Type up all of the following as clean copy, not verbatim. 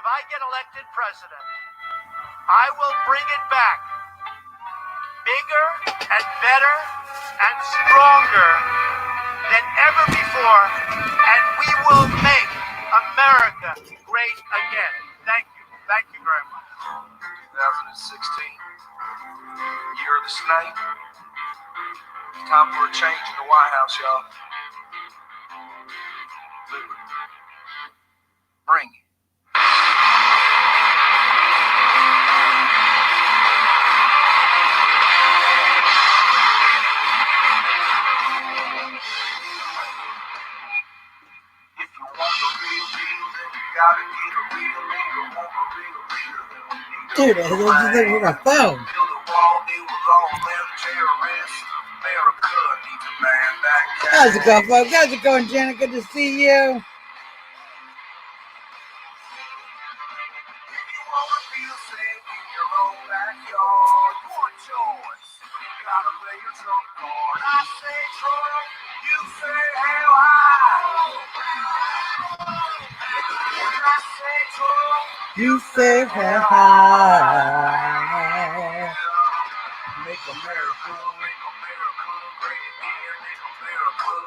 I get elected president, I will bring it back bigger and better and stronger than ever before, and we will make America great again. Thank you. Thank you very much. 2016, year of the snake. It's time for a change in the White House, y'all. Bring it. If you want the real deal, then you gotta get a real leader. Want a real leader, then we need Dude, I just think we're on a phone. build a wall, deal with all them terrorists. America needs a man that can. How's it going, folks? How's it going, Janet? Good to see you. If you wanna feel safe in your own backyard, one choice. You gotta play your trump card. I say Trump, you say hell high. When I say Trump, You say hi. make America great again. Make America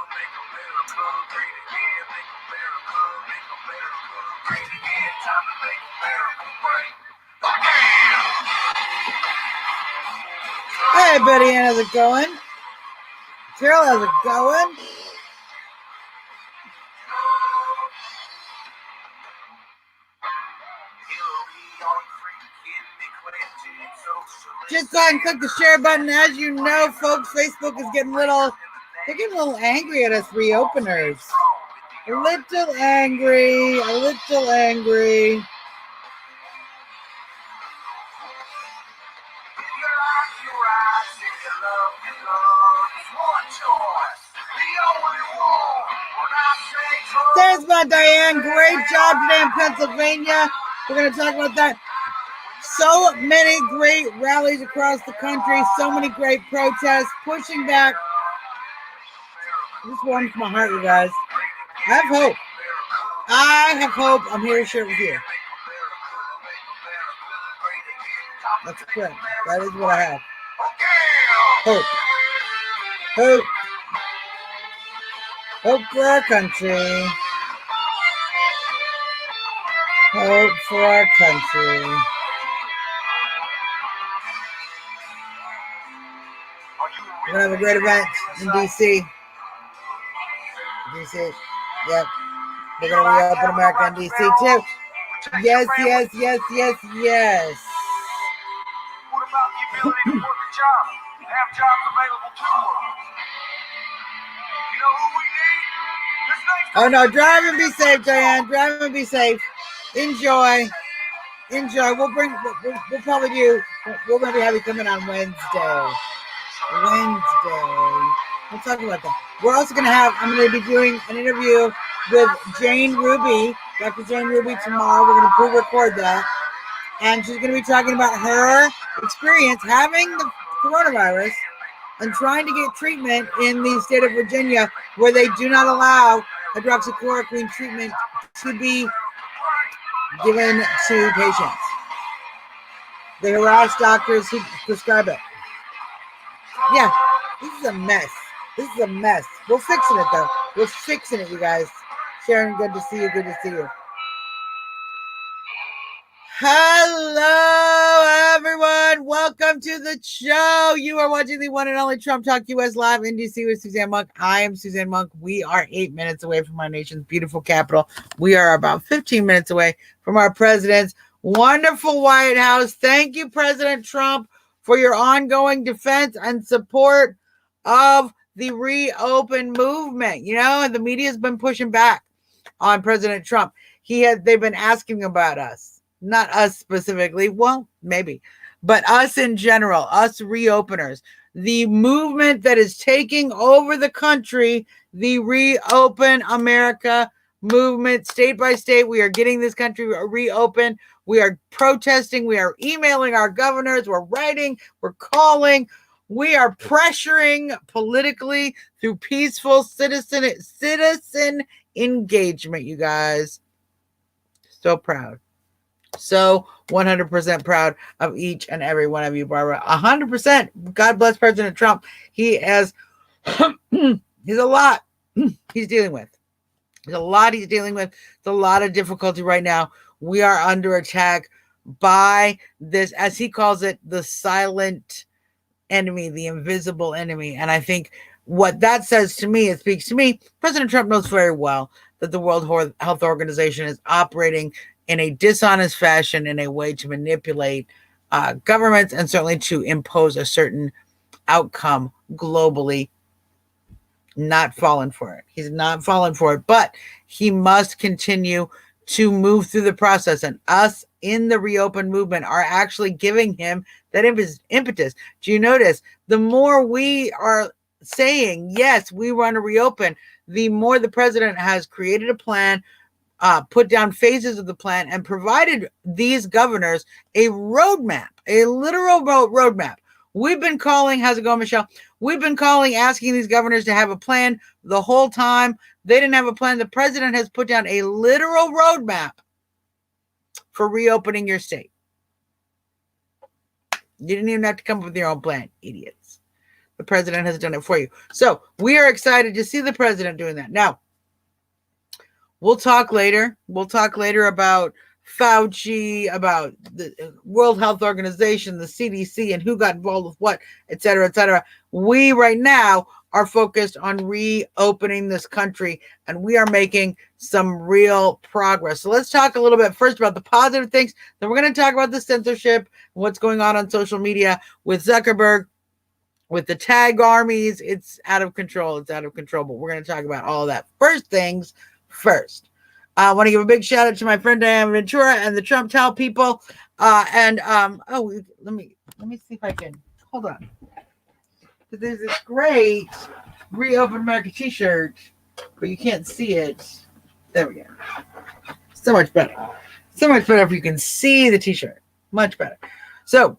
great again. Make America great again. Time to make America great again. Hey, buddy, how's it going? Carol, how's it going? Just go ahead and click the share button. As you know, folks, Facebook is getting they're getting a little angry at us reopeners. A little angry. There's my Diane. Great job today in Pennsylvania. We're going to talk about that. So many great rallies across the country. So many great protests. Pushing back. This warms my heart, you guys. I have hope. I'm here to share it with you. That's correct. That is what I have. Hope. Hope for our country. Hope for our country. We're going to have a great event in D.C. Yep. They're going to reopen America in D.C. too. Yes. What about the ability to work a job? Have jobs available to us. You know who we need? Oh, no. Drive and be safe, Diane. Drive and be safe. Enjoy. We'll probably do. We're going to have you coming on Wednesday. We'll talk about that. We're also going to I'm going to be doing an interview with Jane Ruby, Dr. Jane Ruby tomorrow. We're going to pre-record that. And she's going to be talking about her experience having the coronavirus and trying to get treatment in the state of Virginia, where they do not allow hydroxychloroquine treatment to be given to patients. They harass doctors who prescribe it. Yeah, this is a mess. We're fixing it, though. We're fixing it, you guys. Sharon, good to see you. Hello, everyone. Welcome to the show. You are watching the one and only Trump Talk US live in DC with Suzzanne Monk. I am Suzzanne Monk. We are 8 minutes away from our nation's beautiful capital. We are about 15 minutes away from our president's wonderful White House. Thank you, President Trump, for your ongoing defense and support of the reopen movement. You know, and the media has been pushing back on President Trump. They've been asking about us. Not us specifically, well, maybe, but us in general, us reopeners, the movement that is taking over the country, the Reopen America movement, state by state. We are getting this country reopened. We are protesting. We are emailing our governors. We're writing. We're calling. We are pressuring politically through peaceful citizen engagement, you guys. So proud. So 100% proud of each and every one of you, Barbara. 100%. God bless President Trump. He has, he's a lot he's dealing with. There's a lot he's dealing with. There's a lot of difficulty right now. We are under attack by this, as he calls it, the silent enemy, the invisible enemy. And I think what that says to me, it speaks to me, President Trump knows very well that the World Health Organization is operating in a dishonest fashion, in a way to manipulate governments and certainly to impose a certain outcome globally. Not fallen for it. He's not fallen for it, but he must continue to move through the process. And us in the Reopen movement are actually giving him that impetus. Do you notice? The more we are saying, yes, we want to reopen, the more the president has created a plan, put down phases of the plan, and provided these governors a roadmap, a literal roadmap. We've been calling, how's it going, Michelle? We've been calling, asking these governors to have a plan the whole time. They didn't have a plan. The president has put down a literal roadmap for reopening your state. You didn't even have to come up with your own plan, idiots. The president has done it for you. So we are excited to see the president doing that. Now, we'll talk later. We'll talk later about Fauci, about the World Health Organization, the CDC, and who got involved with what, et cetera, et cetera. We right now are focused on reopening this country, and we are making some real progress. So let's talk a little bit first about the positive things. Then we're going to talk about the censorship, what's going on social media with Zuckerberg, with the tag armies. It's out of control. It's out of control, but we're going to talk about all that. First things first. I want to give a big shout out to my friend Diane Ventura and the Trump Towel people. Let me see if I can hold on. There's this great Reopen America t-shirt, but you can't see it. There we go. So much better. So much better if you can see the t-shirt. Much better. So,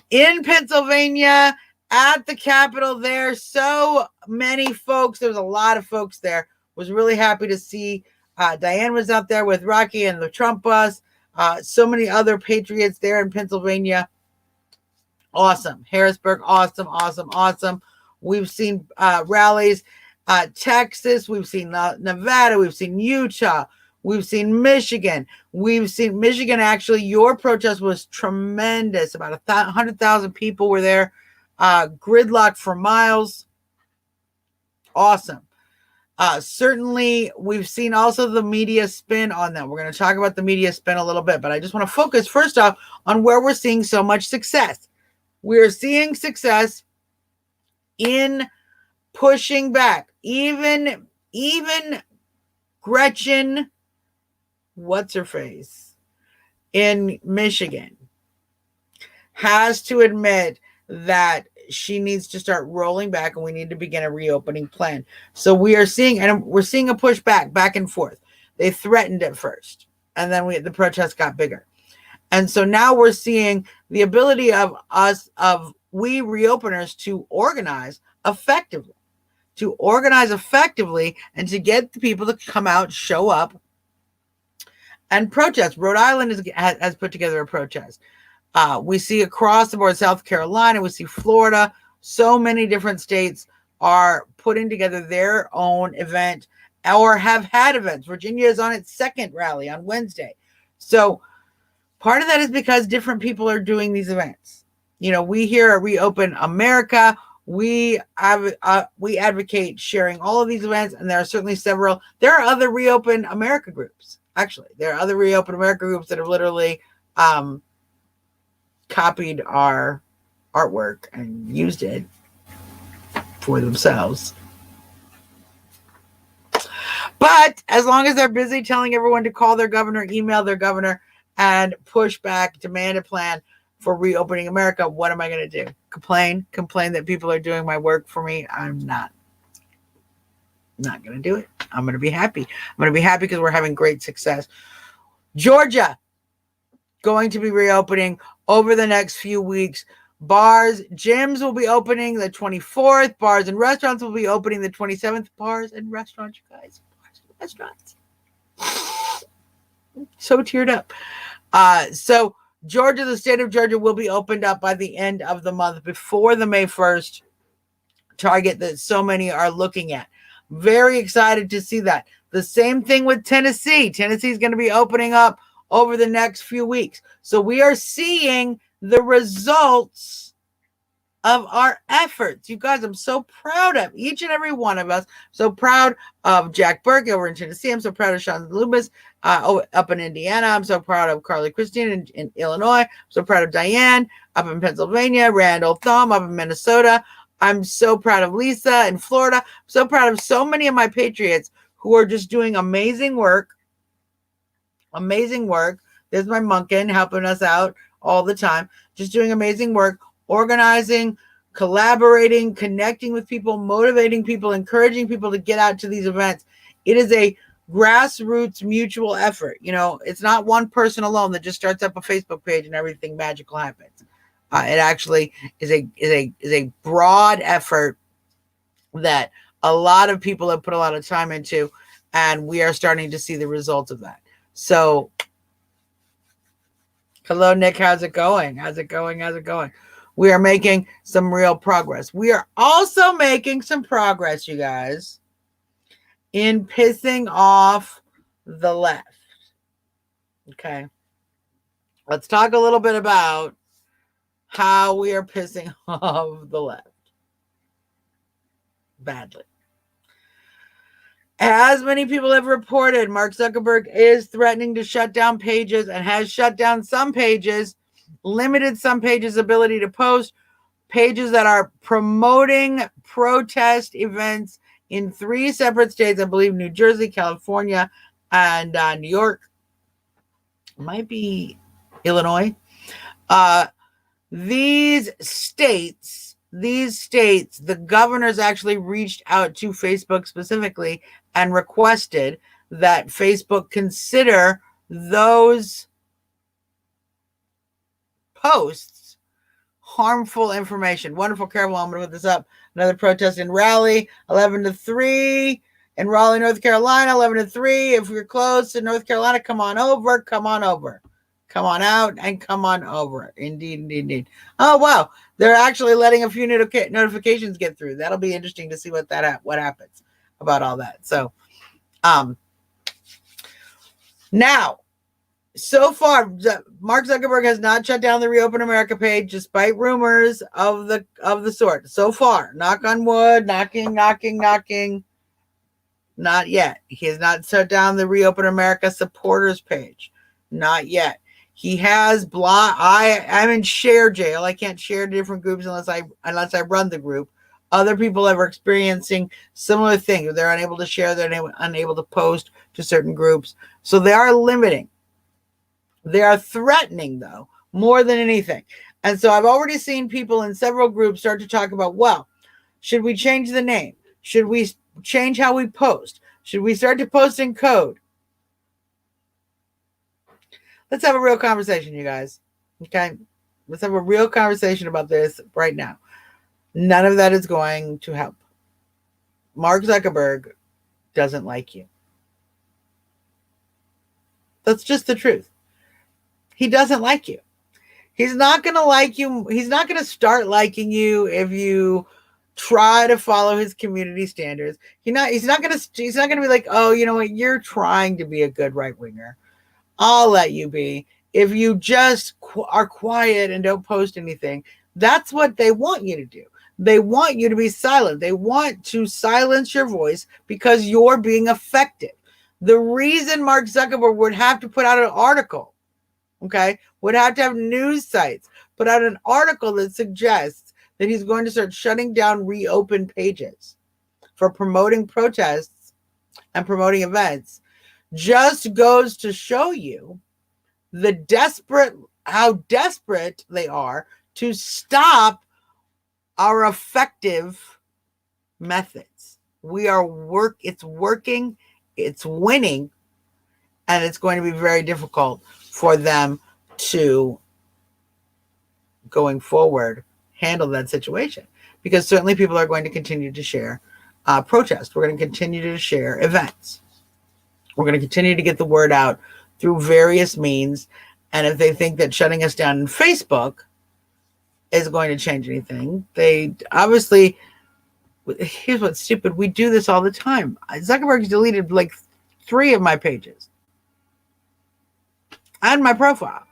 in Pennsylvania, at the Capitol there, so many folks. There was a lot of folks there. Was really happy to see Diane was out there with Rocky and the Trump bus. So many other patriots there in Pennsylvania. Awesome. Harrisburg, awesome. We've seen rallies. Texas, we've seen Nevada, we've seen Utah, we've seen Michigan. We've seen Michigan, actually, your protest was tremendous. About 100,000 people were there. Gridlock for miles. Awesome. Certainly, we've seen also the media spin on that. We're going to talk about the media spin a little bit, but I just want to focus first off on where we're seeing so much success. We're seeing success in pushing back. Even Gretchen, what's her face, in Michigan, has to admit that she needs to start rolling back, and we need to begin a reopening plan. So we're seeing a pushback back and forth. They threatened at first, and then the protests got bigger. And so now we're seeing the ability of we reopeners to organize effectively, and to get the people to come out, show up, and protest. Rhode Island has put together a protest. We see across the board, South Carolina, we see Florida, so many different states are putting together their own event or have had events. Virginia is on its second rally on Wednesday. So part of that is because different people are doing these events. You know, we here at Reopen America, we advocate sharing all of these events, and there are certainly several. There are other Reopen America groups. Actually, there are other Reopen America groups that have literally copied our artwork and used it for themselves. But as long as they're busy telling everyone to call their governor, email their governor, and push back, demand a plan for reopening America, what am I going to do? Complain that people are doing my work for me? I'm not going to do it. I'm going to be happy. I'm going to be happy because we're having great success. Georgia, going to be reopening over the next few weeks. Bars, gyms will be opening the 24th. Bars and restaurants will be opening the 27th. Bars and restaurants, you guys. Bars and restaurants. So teared up. So Georgia, the state of Georgia, will be opened up by the end of the month before the May 1st target that so many are looking at. Very excited to see that. The same thing with Tennessee. Tennessee is going to be opening up over the next few weeks. So we are seeing the results of our efforts. You guys, I'm so proud of each and every one of us. So proud of Jack Burke over in Tennessee. I'm so proud of Sean Loomis up in Indiana. I'm so proud of Carly Christine in Illinois. I'm so proud of Diane up in Pennsylvania. Randall Thumb up in Minnesota. I'm so proud of Lisa in Florida. I'm so proud of so many of my patriots who are just doing amazing work. Amazing work. There's my Munkin helping us out all the time. Just doing amazing work, organizing, collaborating, connecting with people, motivating people, encouraging people to get out to these events. It is a grassroots mutual effort. You know, it's not one person alone that just starts up a Facebook page and everything magical happens. It actually is a broad effort that a lot of people have put a lot of time into, and we are starting to see the results of that. So, hello, Nick. How's it going? How's it going? How's it going? We are making some real progress. We are also making some progress, you guys, in pissing off the left. Okay. Let's talk a little bit about how we are pissing off the left badly. As many people have reported, Mark Zuckerberg is threatening to shut down pages and has shut down some pages, limited some pages' ability to post, pages that are promoting protest events in 3 separate states, I believe New Jersey, California, and New York. Might be Illinois. These states, the governors actually reached out to Facebook specifically and requested that Facebook consider those posts harmful information. Wonderful, careful. I'm going to put this up. Another protest in Raleigh, 11-3. In Raleigh, North Carolina, 11-3. If you're close to North Carolina, come on over. Come on over. Come on out and come on over. Indeed. Oh, wow. They're actually letting a few notifications get through. That'll be interesting to see what happens about all that. So, now, so far, Mark Zuckerberg has not shut down the Reopen America page, despite rumors of the sort. So far, knock on wood, knocking. Not yet. He has not shut down the Reopen America supporters page. Not yet. He has I'm in share jail. I can't share to different groups unless I run the group. Other people are experiencing similar things. They're unable to share. They're unable to post to certain groups. So they are limiting. They are threatening, though, more than anything. And so I've already seen people in several groups start to talk about, well, should we change the name? Should we change how we post? Should we start to post in code? Let's have a real conversation, you guys. Okay? Let's have a real conversation about this right now. None of that is going to help. Mark Zuckerberg doesn't like you. That's just the truth. He doesn't like you. He's not going to like you. He's not going to start liking you if you try to follow his community standards. He's not going to be like, oh, you know what? You're trying to be a good right winger. I'll let you be. If you just are quiet and don't post anything, that's what they want you to do. They want you to be silent. They want to silence your voice because you're being effective. The reason Mark Zuckerberg would have to put out an article, okay, would have to have news sites put out an article that suggests that he's going to start shutting down Reopen pages for promoting protests and promoting events, just goes to show you how desperate they are to stop our effective methods. It's working, it's winning, and it's going to be very difficult for them to, going forward, handle that situation. Because certainly people are going to continue to share protests. We're going to continue to share events. We're going to continue to get the word out through various means. And if they think that shutting us down in Facebook is going to change anything, they obviously, here's what's stupid. We do this all the time. Zuckerberg's deleted like 3 of my pages and my profile.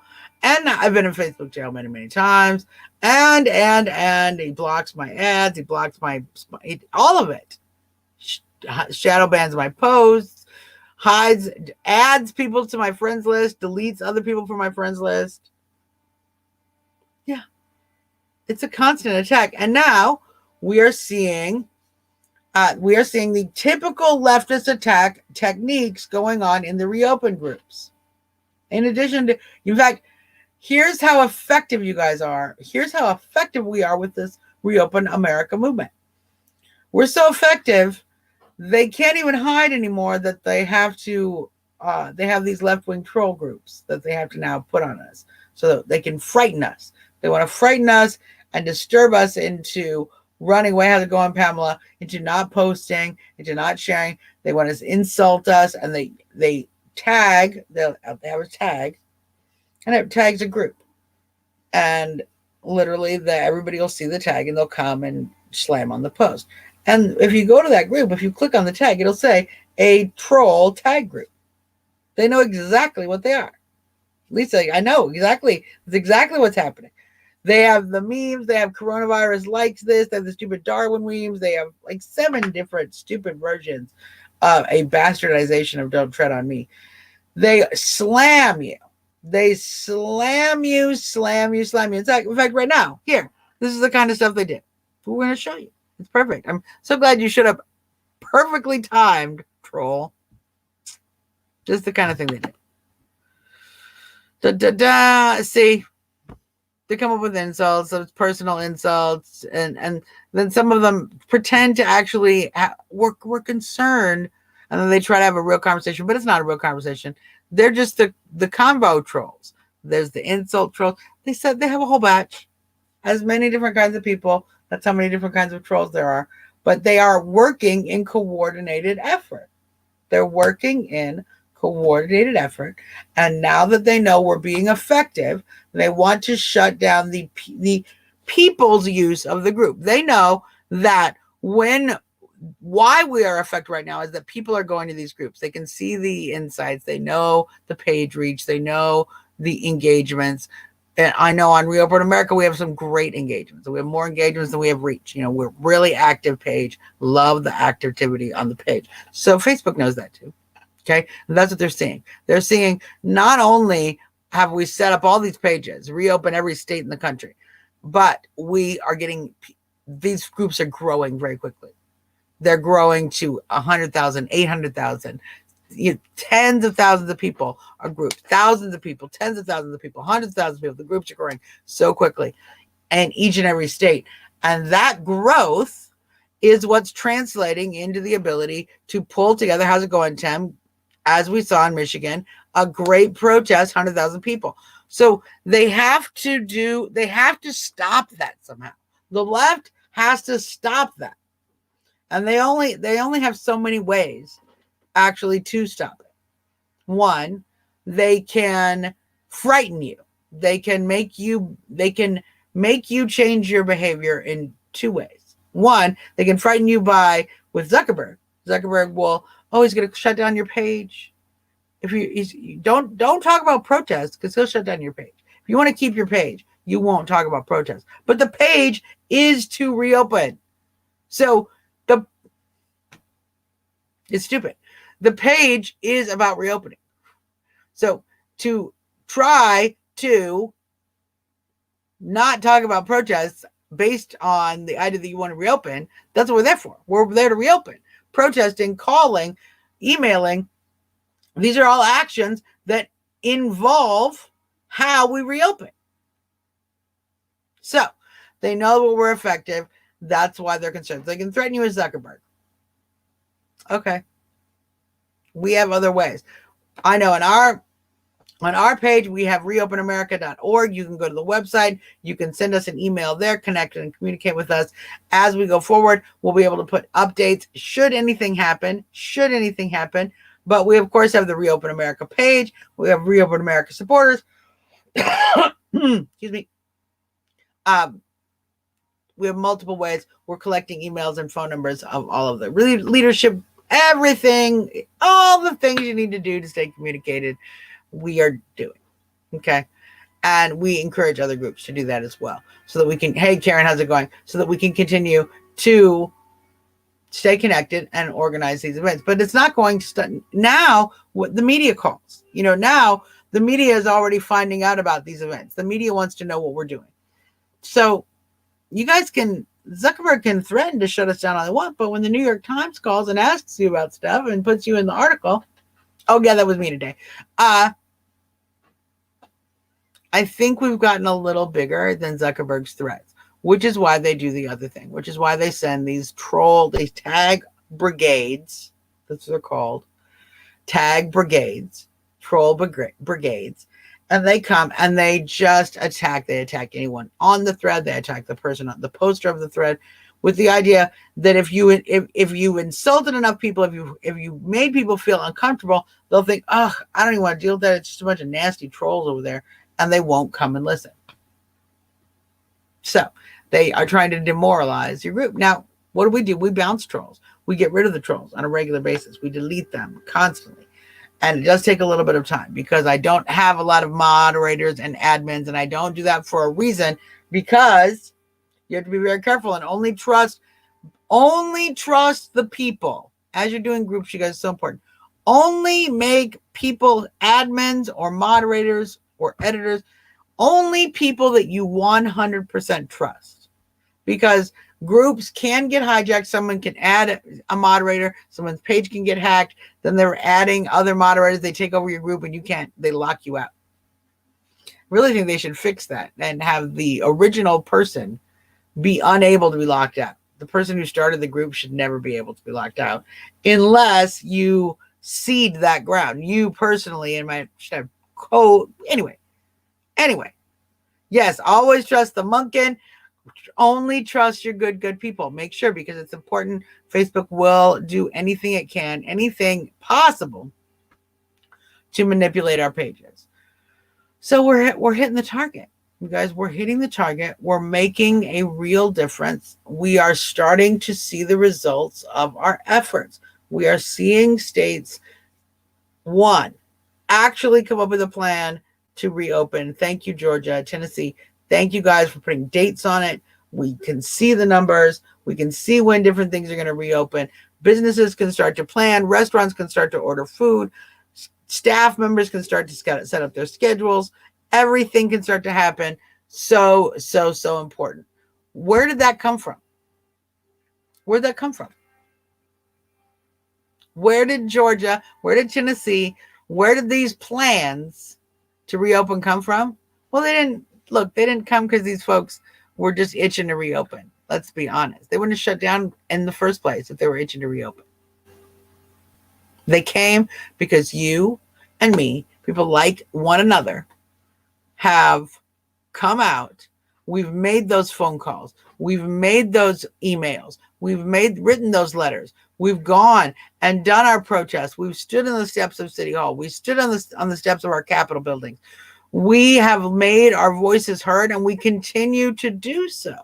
And I've been in Facebook jail many, many times. And he blocks my ads. He blocks all of it. Shadow bans my posts, adds people to my friends list, deletes other people from my friends list. Yeah. It's a constant attack. And now we are seeing the typical leftist attack techniques going on in the reopen groups. In addition to, in fact, here's how effective you guys are. Here's how effective we are with this Reopen America movement. We're so effective, they can't even hide anymore that they have to, they have these left-wing troll groups that they have to now put on us so that they can frighten us. They want to frighten us and disturb us into running away. How's it going, Pamela? Into not posting, into not sharing. They want to insult us, and they tag. They have a tag, and it tags a group, and literally everybody will see the tag and they'll come and slam on the post. And if you go to that group, if you click on the tag, it'll say a troll tag group. They know exactly what they are. Lisa, I know exactly. It's exactly what's happening. They have the memes. They have coronavirus likes this. They have the stupid Darwin memes. They have like 7 different stupid versions of a bastardization of Don't Tread on Me. They slam you. They slam you. In fact, right now, here, this is the kind of stuff they did. We're going to show you. It's perfect. I'm so glad you showed up. Perfectly timed, troll. Just the kind of thing they did. See, they come up with insults, some personal insults, and then some of them pretend to actually we're concerned, and then they try to have a real conversation, but it's not a real conversation. They're just the combo trolls. There's the insult trolls. They said they have a whole batch, as many different kinds of people. That's how many different kinds of trolls there are. But they are working in coordinated effort. They're working in coordinated effort. And now that they know we're being effective, they want to shut down the people's use of the group. They know that why we are effective right now is that people are going to these groups. They can see the insights. They know the page reach. They know the engagements. And I know on Reopen America, we have some great engagements. We have more engagements than we have reach. We're really active page. Love the activity on the page. So Facebook knows that too. Okay. And that's what they're seeing. They're seeing not only have we set up all these pages, reopen every state in the country, but we are getting, these groups are growing very quickly. They're growing to 100,000, 800,000. Tens of thousands of people are grouped, thousands of people, tens of thousands of people, hundreds of thousands of people. The groups are growing so quickly in each and every state. And that growth is what's translating into the ability to pull together. How's it going, Tim? As we saw in Michigan, a great protest, 100,000 people. So they have to stop that somehow. The left has to stop that. And they only have so many ways actually to stop it. One, they can frighten you. They can make you change your behavior in 2 ways. One, they can frighten you with Zuckerberg. Zuckerberg will, he's going to shut down your page. If you don't talk about protests, because he'll shut down your page. If you want to keep your page, you won't talk about protests. But the page is to reopen. So it's stupid. The page is about reopening. So to try to not talk about protests based on the idea that you want to reopen, that's what we're there for. We're there to reopen. Protesting, calling, emailing, these are all actions that involve how we reopen. So they know that we're effective. That's why they're concerned. They can threaten you with Zuckerberg. Okay. We have other ways. I know on our page, we have reopenamerica.org. You can go to the website. You can send us an email there, connect and communicate with us. As we go forward, we'll be able to put updates should anything happen. But we, of course, have the Reopen America page. We have Reopen America supporters. Excuse me. We have multiple ways. We're collecting emails and phone numbers of all of the leadership, everything, all the things you need to do to stay communicated. We are doing. Okay. And we encourage other groups to do that as well. So that we can, hey, Karen, how's it going? So that we can continue to stay connected and organize these events. But it's not going to now what the media calls. Now the media is already finding out about these events. The media wants to know what we're doing. So you guys Zuckerberg can threaten to shut us down all they want, but when the New York Times calls and asks you about stuff and puts you in the article, oh yeah, that was me today. I think we've gotten a little bigger than Zuckerberg's threats, which is why they do the other thing, which is why they send these tag brigades, that's what they're called, tag brigades, troll brigades, and they come and they just attack. They attack anyone on the thread. They attack the person on the poster of the thread, with the idea that if you insulted enough people, if you made people feel uncomfortable, they'll think, oh, I don't even want to deal with that. It's just a bunch of nasty trolls over there, and they won't come and listen. So they are trying to demoralize your group. Now, what do? We bounce trolls. We get rid of the trolls on a regular basis. We delete them constantly. And it does take a little bit of time because I don't have a lot of moderators and admins, and I don't do that for a reason, because you have to be very careful and only trust the people. As you're doing groups, you guys, it's so important. Only make people admins or moderators or editors, only people that you 100% trust, because groups can get hijacked. Someone can add a moderator. Someone's page can get hacked. Then they're adding other moderators. They take over your group and they lock you out. I really think they should fix that and have the original person be unable to be locked out. The person who started the group should never be able to be locked out unless you cede that ground. You personally, and my should have code. Anyway. Yes, always trust the Munkin. Only trust your good people. Make sure, because it's important. Facebook will do anything it can, anything possible to manipulate our pages. So we're hitting the target. You guys, we're hitting the target. We're making a real difference. We are starting to see the results of our efforts. We are seeing states, one, actually come up with a plan to reopen. Thank you, Georgia, Tennessee. Thank you guys for putting dates on it. We can see the numbers. We can see when different things are going to reopen. Businesses can start to plan. Restaurants can start to order food. Staff members can start to set up their schedules. Everything can start to happen. So important. Where did that come from? Where did that come from? Where did Georgia, where did Tennessee, where did these plans to reopen come from? Well, they didn't come because these folks were just itching to reopen. Let's be honest. They wouldn't have shut down in the first place if they were itching to reopen. They came because you and me, people like one another, have come out. We've made those phone calls. We've made those emails. We've written those letters. We've gone and done our protests. We've stood on the steps of City Hall. We stood on the steps of our Capitol buildings. We have made our voices heard, and we continue to do so.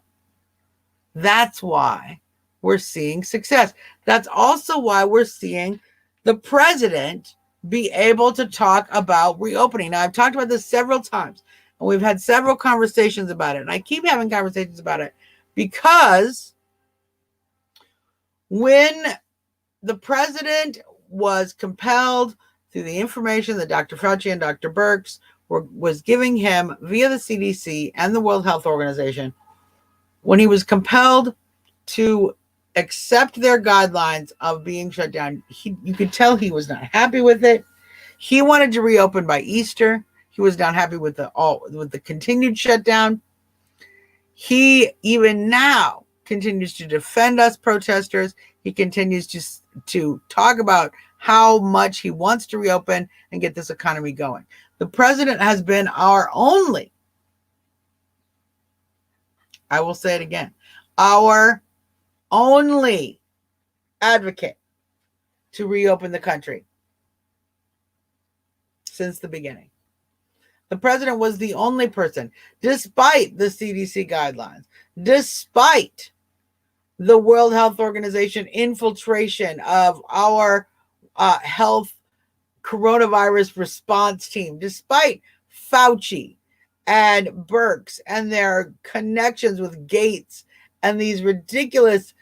That's why we're seeing success. That's also why we're seeing the president be able to talk about reopening. Now, I've talked about this several times, and we've had several conversations about it. And I keep having conversations about it because when the president was compelled through the information that Dr. Fauci and Dr. Birx was giving him via the CDC and the World Health Organization, when he was compelled to accept their guidelines of being shut down, you could tell he was not happy with it. He wanted to reopen by Easter. He was not happy with the continued shutdown. He even now continues to defend us protesters. He continues to talk about how much he wants to reopen and get this economy going. The president has been our only, I will say it again, our only advocate to reopen the country. since the beginning. The president was the only person, despite the CDC guidelines, despite the World Health Organization infiltration of our health coronavirus response team, despite Fauci and Birx and their connections with Gates and these ridiculous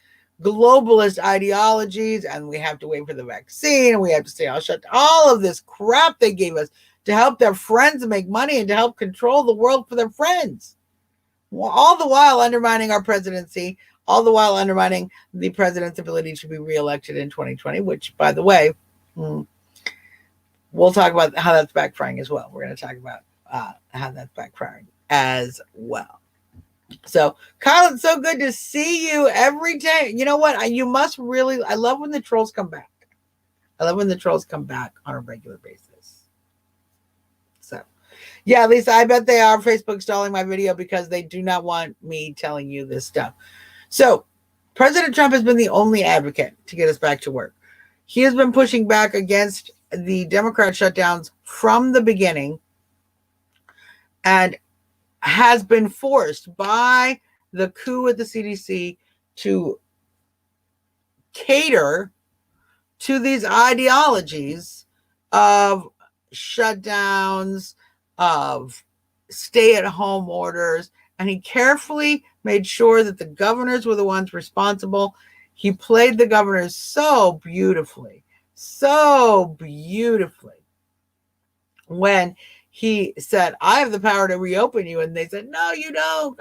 globalist ideologies, and we have to wait for the vaccine, and we have to stay all shut, all of this crap they gave us to help their friends make money and to help control the world for their friends, all the while undermining our presidency, all the while undermining the president's ability to be reelected in 2020, which, by the way, we'll talk about how that's backfiring as well. We're going to talk about how that's backfiring as well. So, Kyle, it's so good to see you every day. You know what? You must really, I love when the trolls come back. I love when the trolls come back on a regular basis. So, yeah, Lisa, I bet they are Facebook stalling my video because they do not want me telling you this stuff. So, President Trump has been the only advocate to get us back to work. He has been pushing back against the Democrat shutdowns from the beginning and has been forced by the coup at the CDC to cater to these ideologies of shutdowns, of stay-at-home orders, and he carefully made sure that the governors were the ones responsible. He played the governors so beautifully when he said, I have the power to reopen you. And they said, no, you don't.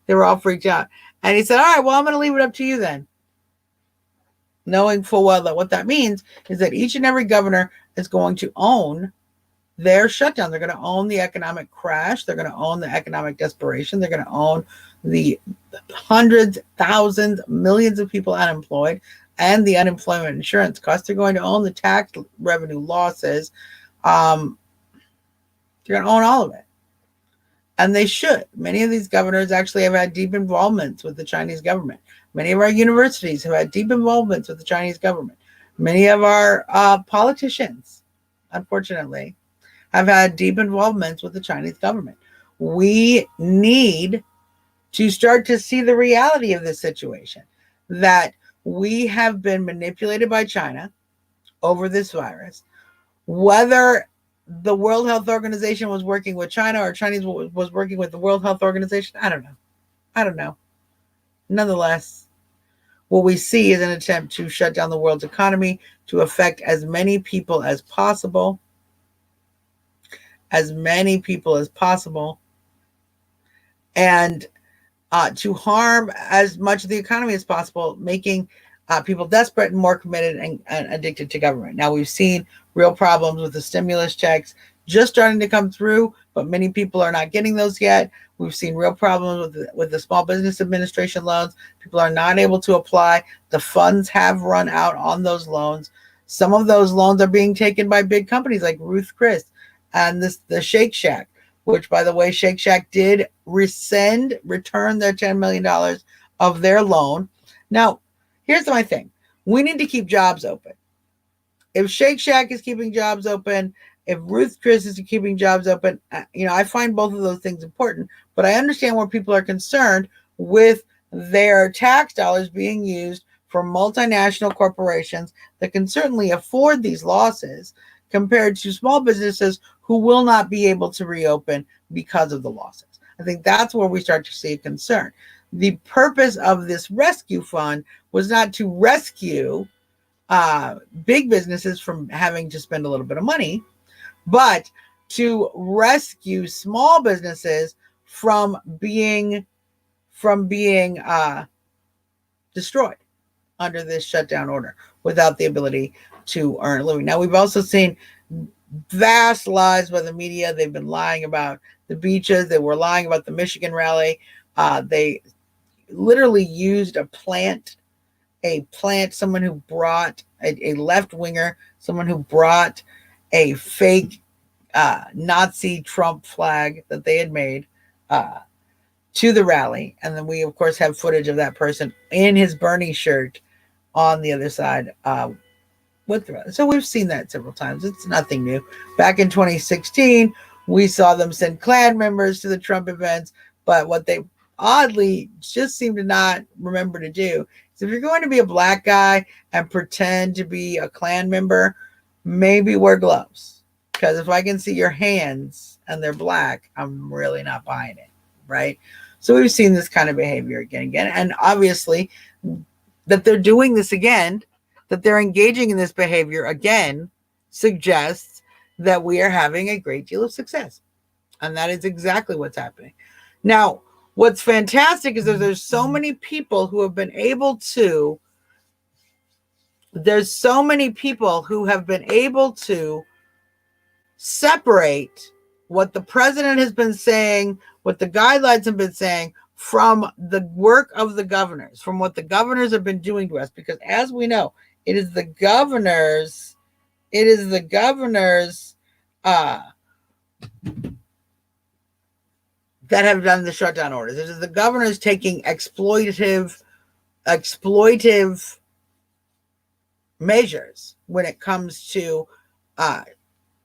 They were all freaked out. And he said, all right, well, I'm going to leave it up to you then. Knowing full well that what that means is that each and every governor is going to own their shutdown. They're going to own the economic crash. They're going to own the economic desperation. They're going to own the hundreds, thousands, millions of people unemployed and the unemployment insurance costs. They're going to own the tax revenue losses. They're going to own all of it. And they should. Many of these governors actually have had deep involvements with the Chinese government. Many of our universities have had deep involvements with the Chinese government. Many of our politicians, unfortunately, have had deep involvements with the Chinese government. We need to start to see the reality of this situation, that we have been manipulated by China over this virus. Whether the World Health Organization was working with China or Chinese was working with the World Health Organization, I don't know. Nonetheless, what we see is an attempt to shut down the world's economy, to affect as many people as possible, and to harm as much of the economy as possible, making people desperate and more committed and addicted to government. Now, we've seen real problems with the stimulus checks just starting to come through, but many people are not getting those yet. We've seen real problems with the Small Business Administration loans. People are not able to apply. The funds have run out on those loans. Some of those loans are being taken by big companies like Ruth Chris and the Shake Shack, which, by the way, Shake Shack did return their $10 million of their loan. Now, here's my thing. We need to keep jobs open. If Shake Shack is keeping jobs open, if Ruth Chris is keeping jobs open, I find both of those things important, but I understand where people are concerned with their tax dollars being used for multinational corporations that can certainly afford these losses compared to small businesses who will not be able to reopen because of the losses. I think that's where we start to see a concern. The purpose of this rescue fund was not to rescue big businesses from having to spend a little bit of money, but to rescue small businesses from being destroyed under this shutdown order without the ability to earn a living. Now, we've also seen vast lies by the media. They've been lying about the beaches. They were lying about the Michigan rally. They literally used a plant, someone who brought a left-winger, someone who brought a fake Nazi Trump flag that they had made to the rally. And then we, of course, have footage of that person in his Bernie shirt on the other side So we've seen that several times. It's nothing new. Back in 2016, we saw them send Klan members to the Trump events, but what they oddly just seem to not remember to do is if you're going to be a black guy and pretend to be a Klan member, maybe wear gloves. Because if I can see your hands and they're black, I'm really not buying it, right? So we've seen this kind of behavior again, and obviously that they're doing this again, that they're engaging in this behavior again, suggests that we are having a great deal of success. And that is exactly what's happening. Now, what's fantastic is that there's so many people who have been able to separate what the president has been saying, what the guidelines have been saying, from the work of the governors, from what the governors have been doing to us. Because as we know, it is the governors uh, that have done the shutdown orders. It is the governors taking exploitative measures when it comes to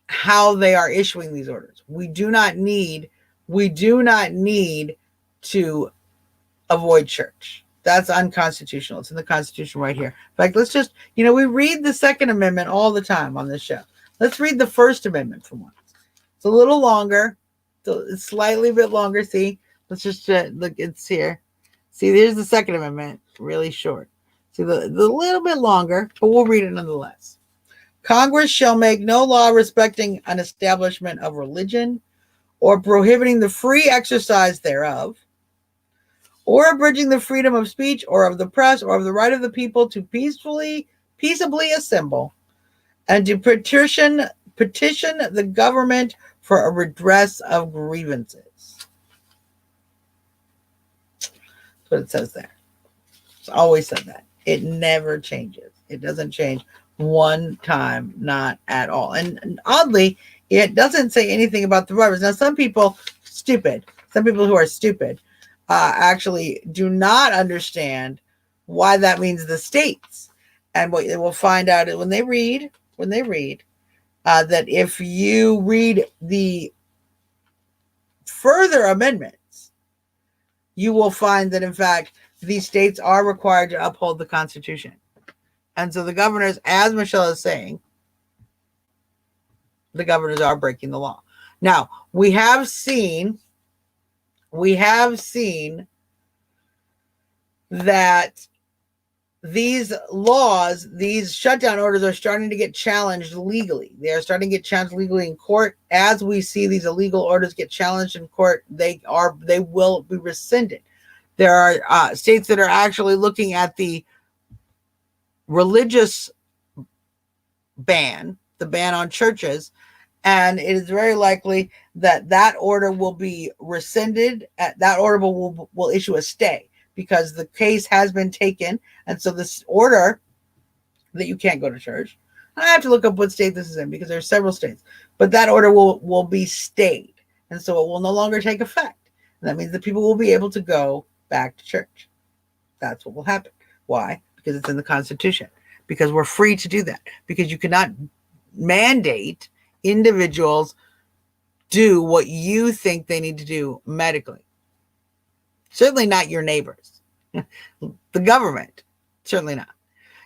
how they are issuing these orders. We do not need to avoid church. That's unconstitutional. It's in the Constitution right here. In fact, let's just, we read the Second Amendment all the time on this show. Let's read the First Amendment for once. It's a little longer. It's slightly a bit longer. See, let's just look. It's here. See, there's the Second Amendment. Really short. See, the little bit longer, but we'll read it nonetheless. Congress shall make no law respecting an establishment of religion or prohibiting the free exercise thereof, or abridging the freedom of speech or of the press or of the right of the people to peaceably assemble and to petition the government for a redress of grievances. That's what it says there. It's always said that. It never changes. It doesn't change one time, not at all. And oddly, it doesn't say anything about the robbers. Now, some people who are stupid, actually do not understand why that means the states. And what they will find out when they read, that if you read the further amendments, you will find that, in fact, these states are required to uphold the Constitution. And so the governors, as Michelle is saying, the governors are breaking the law. Now, we have seen that these laws, these shutdown orders are starting to get challenged legally. They are starting to get challenged legally in court. As we see these illegal orders get challenged in court, they will be rescinded. There are states that are actually looking at the religious ban, the ban on churches, and it is very likely that order will be rescinded. That order will issue a stay because the case has been taken. And so this order that you can't go to church, I have to look up what state this is in because there's several states, but that order will be stayed. And so it will no longer take effect. And that means that people will be able to go back to church. That's what will happen. Why? Because it's in the Constitution. Because we're free to do that. Because you cannot mandate individuals do what you think they need to do medically. Certainly not your neighbors. The government. Certainly not.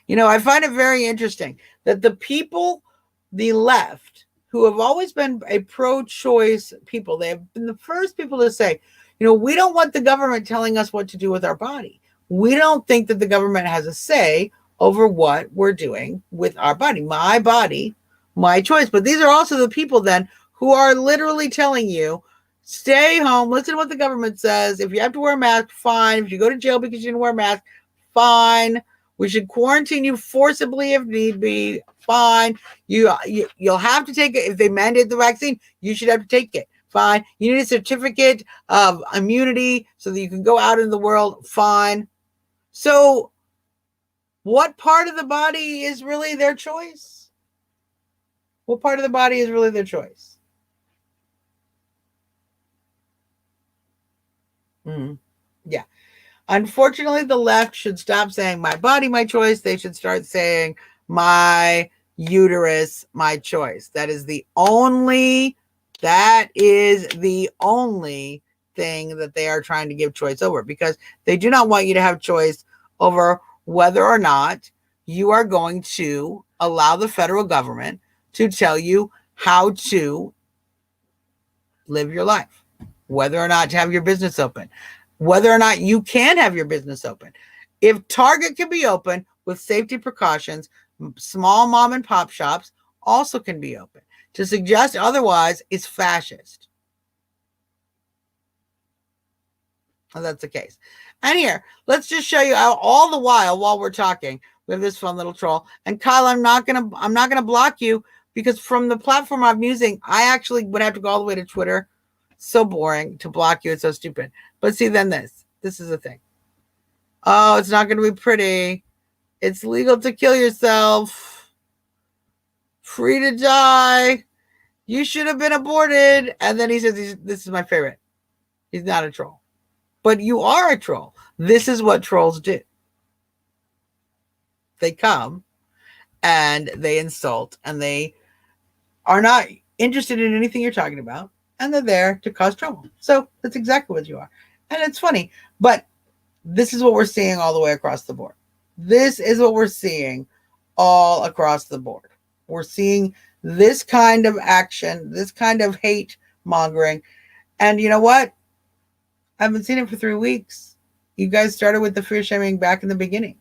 I find it very interesting that the people, the left, who have always been a pro-choice people, they have been the first people to say, we don't want the government telling us what to do with our body. We don't think that the government has a say over what we're doing with our body. My body, my choice. But these are also the people then who are literally telling you, stay home, listen to what the government says. If you have to wear a mask, fine. If you go to jail because you didn't wear a mask, fine. We should quarantine you forcibly if need be, fine. You'll have to take it. If they mandate the vaccine, you should have to take it. Fine. You need a certificate of immunity so that you can go out in the world. Fine. So what part of the body is really their choice? What part of the body is really their choice? Yeah. Unfortunately, the left should stop saying my body, my choice. They should start saying my uterus, my choice. That is the only thing that they are trying to give choice over, because they do not want you to have choice over whether or not you are going to allow the federal government to tell you how to live your life, whether or not to have your business open, whether or not you can have your business open. If Target can be open with safety precautions, small mom and pop shops also can be open. To suggest otherwise is fascist. And that's the case. And here, let's just show you how, all the while we're talking, we have this fun little troll. And Kyle, I'm not gonna block you, because from the platform I'm using, I actually would have to go all the way to Twitter. So boring to block you. It's so stupid. But see, then this is the thing. Oh, it's not going to be pretty. It's legal to kill yourself. Free to die. You should have been aborted. And then he says, this is my favorite. He's not a troll. But you are a troll. This is what trolls do. They come and they insult, and they are not interested in anything you're talking about, and they're there to cause trouble. So that's exactly what you are. And it's funny, but this is what we're seeing all the way across the board. This is what we're seeing all across the board. We're seeing this kind of action, this kind of hate mongering. And you know what? I haven't seen it for 3 weeks. You guys started with the fear shaming back in the beginning.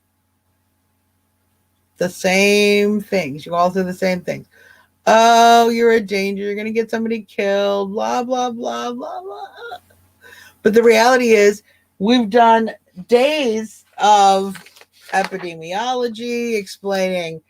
The same things. You all do the same things. Oh, you're a danger. You're going to get somebody killed. Blah, blah, blah, blah, blah. But the reality is, we've done days of epidemiology, explaining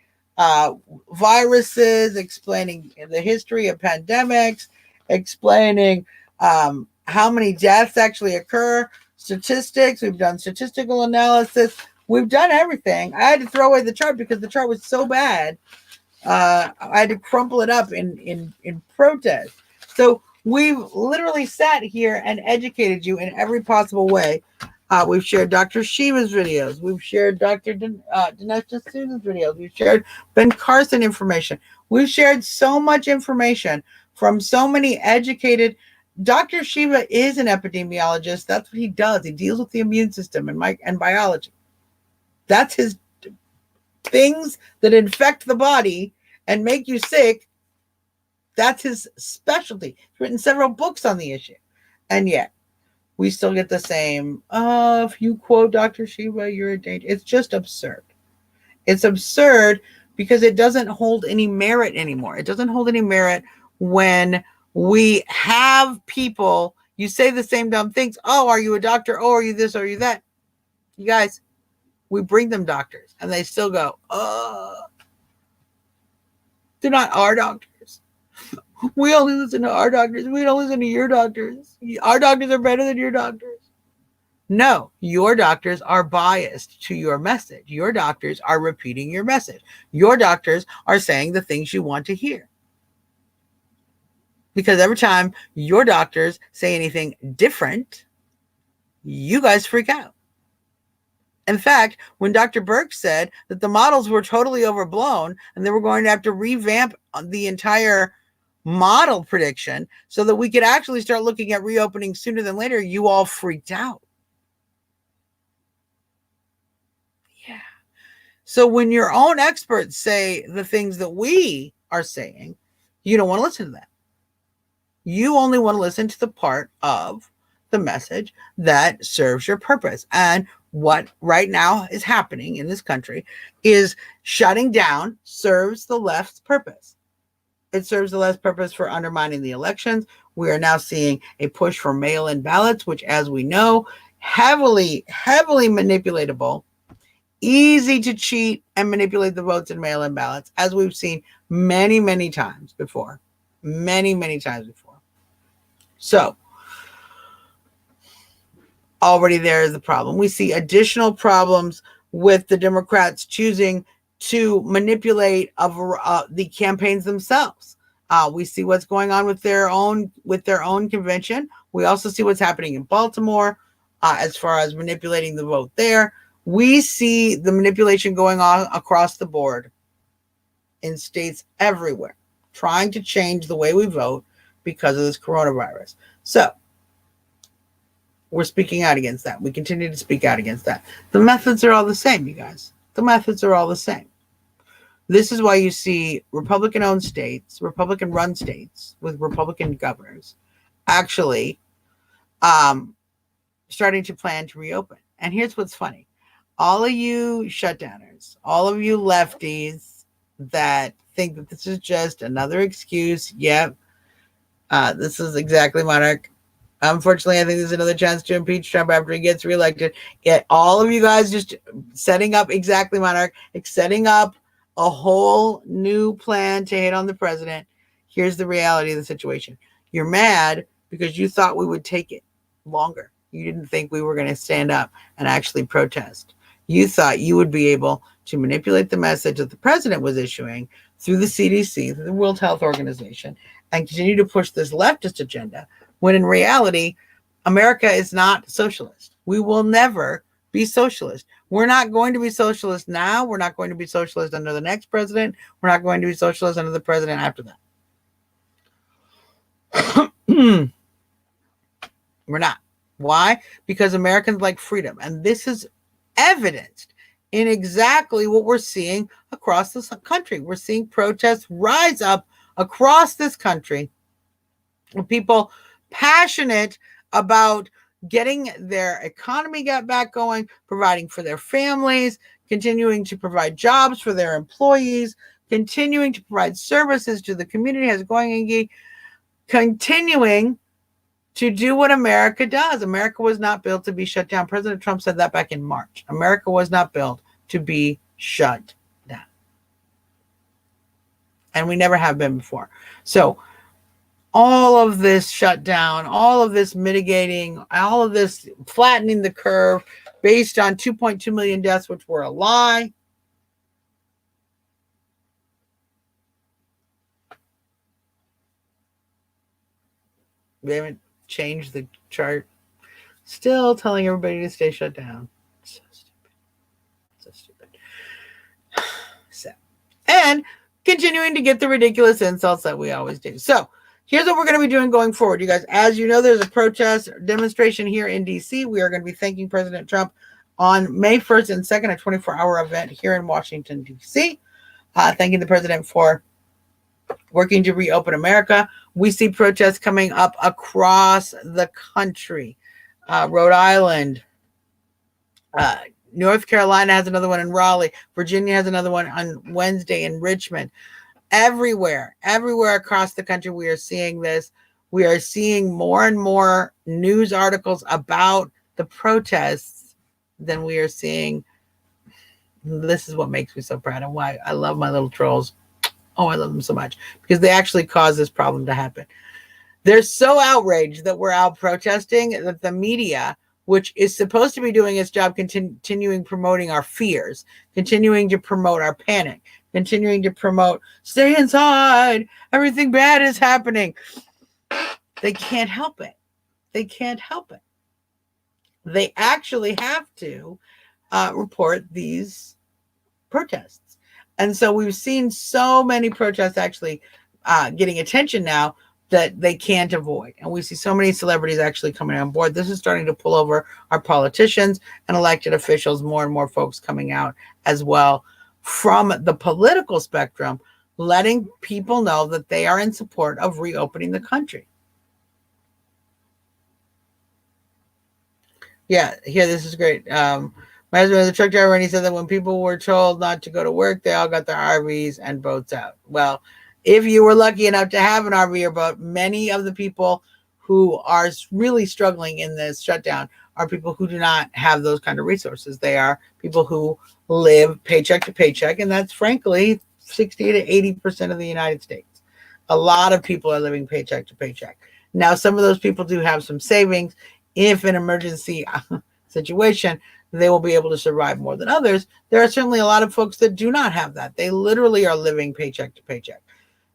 viruses, explaining the history of pandemics, explaining how many deaths actually occur, statistics. We've done statistical analysis. We've done everything. I had to throw away the chart because the chart was so bad. I had to crumple it up in protest. So we've literally sat here and educated you in every possible way. We've shared Dr. Shiva's videos. We've shared Dr. Dinesh D'Souza's videos. We've shared Ben Carson information. We've shared so much information from so many educated. Dr. Shiva is an epidemiologist. That's what he does. He deals with the immune system and biology. That's his things that infect the body and make you sick. That's his specialty. He's written several books on the issue. And yet, we still get the same, if you quote Dr. Shiva, you're a danger. It's just absurd. It's absurd because it doesn't hold any merit anymore. It doesn't hold any merit when we have people, you say the same dumb things. Oh, are you a doctor? Oh, are you this? Or are you that? You guys, we bring them doctors and they still go, they're not our doctors. We only listen to our doctors. We don't listen to your doctors. Our doctors are better than your doctors. No, your doctors are biased to your message. Your doctors are repeating your message. Your doctors are saying the things you want to hear. Because every time your doctors say anything different, you guys freak out. In fact, when Dr. Burke said that the models were totally overblown and they were going to have to revamp the entire model prediction so that we could actually start looking at reopening sooner than later, you all freaked out. Yeah. So when your own experts say the things that we are saying, you don't want to listen to that. You only want to listen to the part of the message that serves your purpose. And what right now is happening in this country is shutting down serves the left's purpose. It serves the left's purpose for undermining the elections. We are now seeing a push for mail-in ballots, which, as we know, heavily manipulatable, easy to cheat and manipulate the votes in mail-in ballots, as we've seen many times before. Many times before. So, already there is the problem. We see additional problems with the Democrats choosing to manipulate the campaigns themselves. We see what's going on with their own convention. We also see what's happening in Baltimore as far as manipulating the vote there. We see the manipulation going on across the board in states everywhere, trying to change the way we vote because of this coronavirus. So we're speaking out against that. We continue to speak out against that. The methods are all the same, you guys. The methods are all the same. This is why you see Republican-owned states, Republican-run states with Republican governors actually starting to plan to reopen. And here's what's funny. All of you shutdowners, all of you lefties that think that this is just another excuse. Yep. This is exactly Monarch. Unfortunately, I think there's another chance to impeach Trump after he gets reelected. Yet all of you guys just setting up exactly Monarch, setting up a whole new plan to hate on the president. Here's the reality of the situation. You're mad because you thought we would take it longer. You didn't think we were going to stand up and actually protest. You thought you would be able to manipulate the message that the president was issuing through the CDC, through the World Health Organization, and continue to push this leftist agenda, when in reality, America is not socialist. We will never be socialist. We're not going to be socialist now. We're not going to be socialist under the next president. We're not going to be socialist under the president after that. We're not. Why? Because Americans like freedom. And this is evidenced in exactly what we're seeing across this country. We're seeing protests rise up across this country. People passionate about getting their economy back going, providing for their families, continuing to provide jobs for their employees, continuing to provide services to the community as going, continuing to do what America does. America was not built to be shut down. President Trump said that back in March. America was not built to be shut down. And we never have been before. So all of this shutdown, all of this mitigating, all of this flattening the curve based on 2.2 million deaths, which were a lie. We haven't changed the chart. Still telling everybody to stay shut down. So stupid. So stupid. So, and continuing to get the ridiculous insults that we always do. So here's what we're going to be doing going forward, you guys. As you know, there's a protest demonstration here in D.C. We are going to be thanking President Trump on May 1st and 2nd, a 24-hour event here in Washington, D.C. Thanking the president for working to reopen America. We see protests coming up across the country. Rhode Island, North Carolina has another one in Raleigh. Virginia has another one on Wednesday in Richmond. Everywhere across the country, we are seeing this. We are seeing more and more news articles about the protests than we are seeing. This is what makes me so proud and why I love my little trolls. Oh, I love them so much because they actually cause this problem to happen. They're so outraged that we're out protesting that the media, which is supposed to be doing its job, continuing promoting our fears, continuing to promote our panic, continuing to promote stay inside, everything bad is happening. They can't help it. They can't help it. They actually have to report these protests. And so we've seen so many protests actually getting attention now that they can't avoid. And we see so many celebrities actually coming on board. This is starting to pull over our politicians and elected officials, more and more folks coming out as well from the political spectrum, letting people know that they are in support of reopening the country. Yeah, here, this is great. My husband was a truck driver, and he said that when people were told not to go to work, they all got their RVs and boats out. Well, if you were lucky enough to have an RV or boat, many of the people who are really struggling in this shutdown are people who do not have those kind of resources. They are people who live paycheck to paycheck, and that's frankly 60 to 80% of the United States. A lot of people are living paycheck to paycheck. Now, some of those people do have some savings. If an emergency situation, they will be able to survive more than others. There are certainly a lot of folks that do not have that. They literally are living paycheck to paycheck.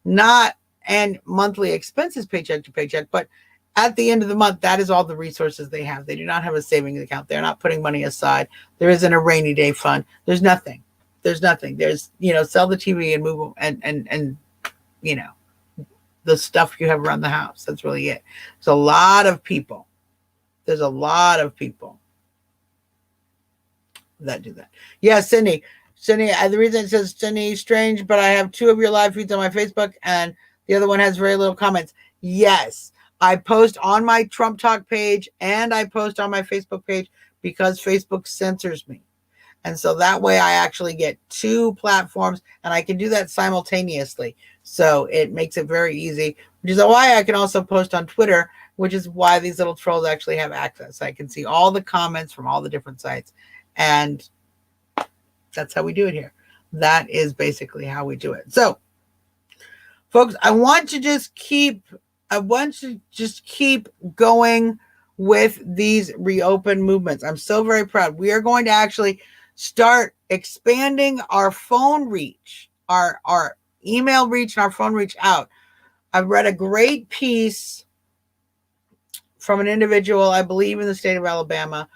Not and monthly expenses paycheck to paycheck, but at the end of the month, that is all the resources they have. They do not have a savings account. They're not putting money aside. There isn't a rainy day fund. There's nothing. There's nothing. There's, sell the TV and move and the stuff you have around the house. That's really it. There's a lot of people. There's a lot of people that do that. Yeah, Cindy, the reason it says Cindy strange, but I have 2 of your live feeds on my Facebook and the other one has very little comments. Yes, I post on my Trump Talk page and I post on my Facebook page because Facebook censors me. And so that way I actually get 2 platforms and I can do that simultaneously. So it makes it very easy, which is why I can also post on Twitter, which is why these little trolls actually have access. I can see all the comments from all the different sites. And that's how we do it here. That is basically how we do it. So, folks, I want to just keep going with these reopen movements. I'm so very proud. We are going to actually start expanding our phone reach, our email reach and our phone reach out. I've read a great piece from an individual, I believe in the state of Alabama.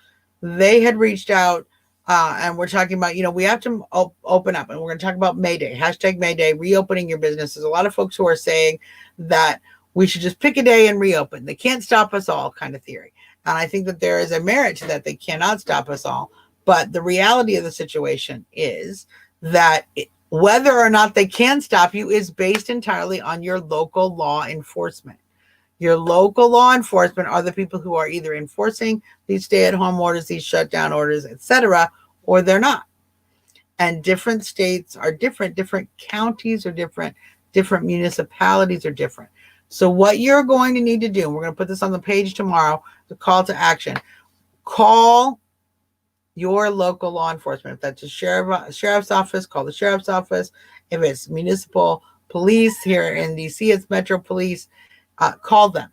They had reached out and we're talking about, we have to open up, and we're going to talk about May Day, #May reopening your business. There's a lot of folks who are saying that we should just pick a day and reopen. They can't stop us all kind of theory. And I think that there is a merit to that. They cannot stop us all. But the reality of the situation is that whether or not they can stop you is based entirely on your local law enforcement. Your local law enforcement are the people who are either enforcing these stay-at-home orders, these shutdown orders, etc., or they're not. And different states are different. Different counties are different. Different municipalities are different. So what you're going to need to do, and we're going to put this on the page tomorrow, the call to action. Call your local law enforcement. If that's a sheriff's office, call the sheriff's office. If it's municipal police here in DC, it's Metro Police. Call them.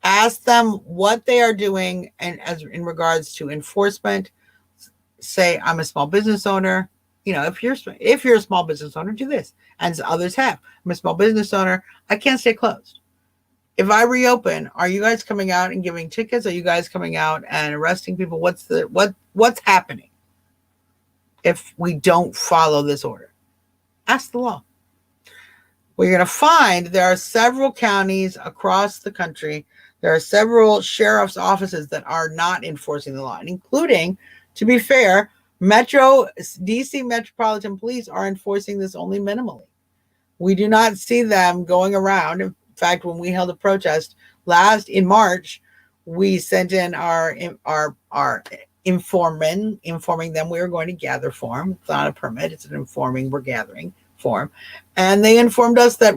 Ask them what they are doing, and as in regards to enforcement. Say, I'm a small business owner. If you're a small business owner, do this, and others have. I'm a small business owner. I can't stay closed. If I reopen, are you guys coming out and giving tickets? Are you guys coming out and arresting people? What's happening if we don't follow this order? Ask the law. Well, you're going to find there are several counties across the country. There are several sheriff's offices that are not enforcing the law, including, to be fair, DC Metropolitan Police are enforcing this only minimally. We do not see them going around. In fact, when we held a protest in March, we sent in our informing them we were going to gather form. It's not a permit, it's an informing, we're gathering form. And they informed us that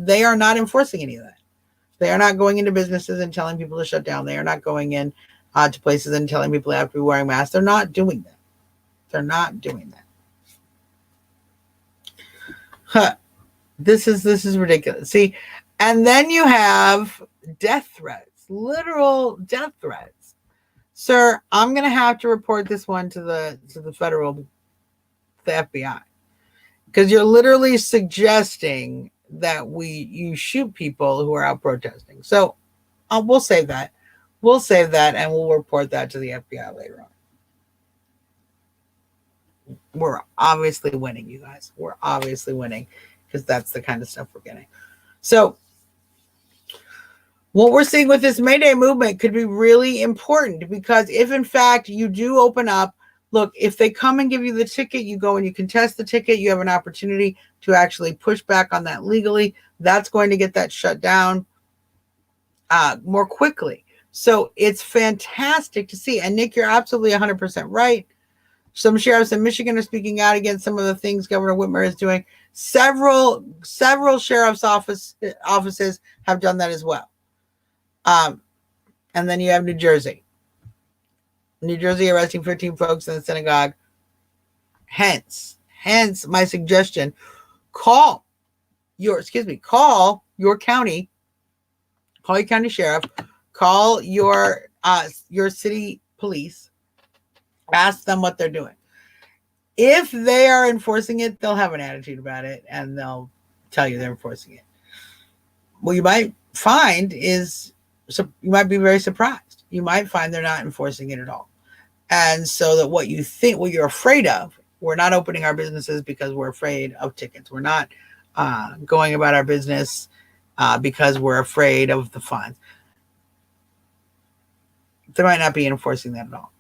they are not enforcing any of that. They are not going into businesses and telling people to shut down. They are not going in to places and telling people they have to be wearing masks. They're not doing that. They're not doing that. This is ridiculous. See, and then you have death threats, literal death threats. Sir, I'm going to have to report this one to the the FBI, because you're literally suggesting that you shoot people who are out protesting. So we'll save that. We'll save that, and we'll report that to the FBI later on. We're obviously winning, you guys. We're obviously winning, because that's the kind of stuff we're getting. So what we're seeing with this May Day movement could be really important, because if in fact you do open up, look, if they come and give you the ticket, you go and you contest the ticket, you have an opportunity to actually push back on that legally. That's going to get that shut down more quickly. So it's fantastic to see. And Nick, you're absolutely 100% right. Some sheriffs in Michigan are speaking out against some of the things Governor Whitmer is doing. Several sheriff's offices have done that as well. And then you have New Jersey. New Jersey arresting 15 folks in the synagogue. Hence my suggestion: call your county, call your county sheriff, call your city police, ask them what they're doing. If they are enforcing it, they'll have an attitude about it and they'll tell you they're enforcing it. What you might find is, you might be very surprised. You might find they're not enforcing it at all. And so that what you're afraid of We're not opening our businesses because we're afraid of tickets. We're not going about our business because we're afraid of the fines. They might not be enforcing that at all.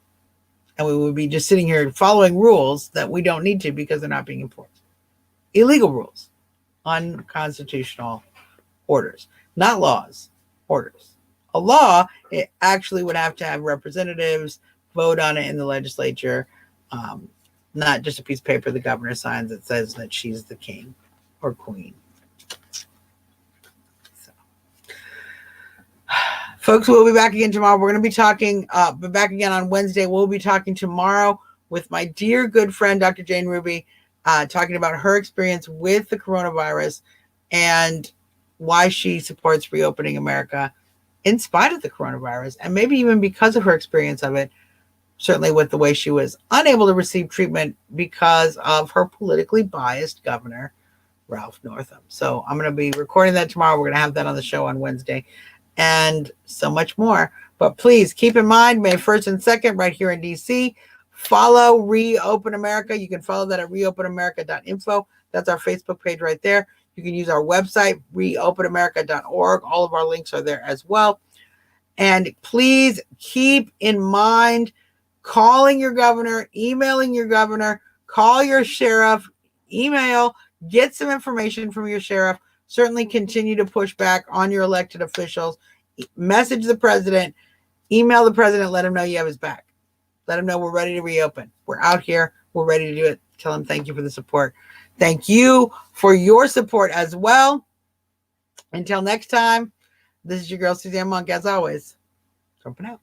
And we would be just sitting here following rules that we don't need to because they're not being enforced. Illegal rules, unconstitutional orders, not laws, orders. A law, it actually would have to have representatives vote on it in the legislature, not just a piece of paper the governor signs that says that she's the king or queen. So, folks, we'll be back again tomorrow. We're going to be talking, back again on Wednesday. We'll be talking tomorrow with my dear good friend, Dr. Jane Ruby, talking about her experience with the coronavirus and why she supports reopening America in spite of the coronavirus, and maybe even because of her experience of it, certainly with the way she was unable to receive treatment because of her politically biased governor, Ralph Northam. So I'm going to be recording that tomorrow. We're going to have that on the show on Wednesday and so much more. But please keep in mind, May 1st and 2nd, right here in DC, follow Reopen America. You can follow that at reopenamerica.info. That's our Facebook page right there. You can use our website, reopenamerica.org. All of our links are there as well. And please keep in mind calling your governor, emailing your governor, call your sheriff, email, get some information from your sheriff. Certainly continue to push back on your elected officials. Message the president, email the president, let him know you have his back. Let him know we're ready to reopen. We're out here. We're ready to do it. Tell him thank you for the support. Thank you for your support as well. Until next time, this is your girl, Suzzanne Monk, as always. Jumping out.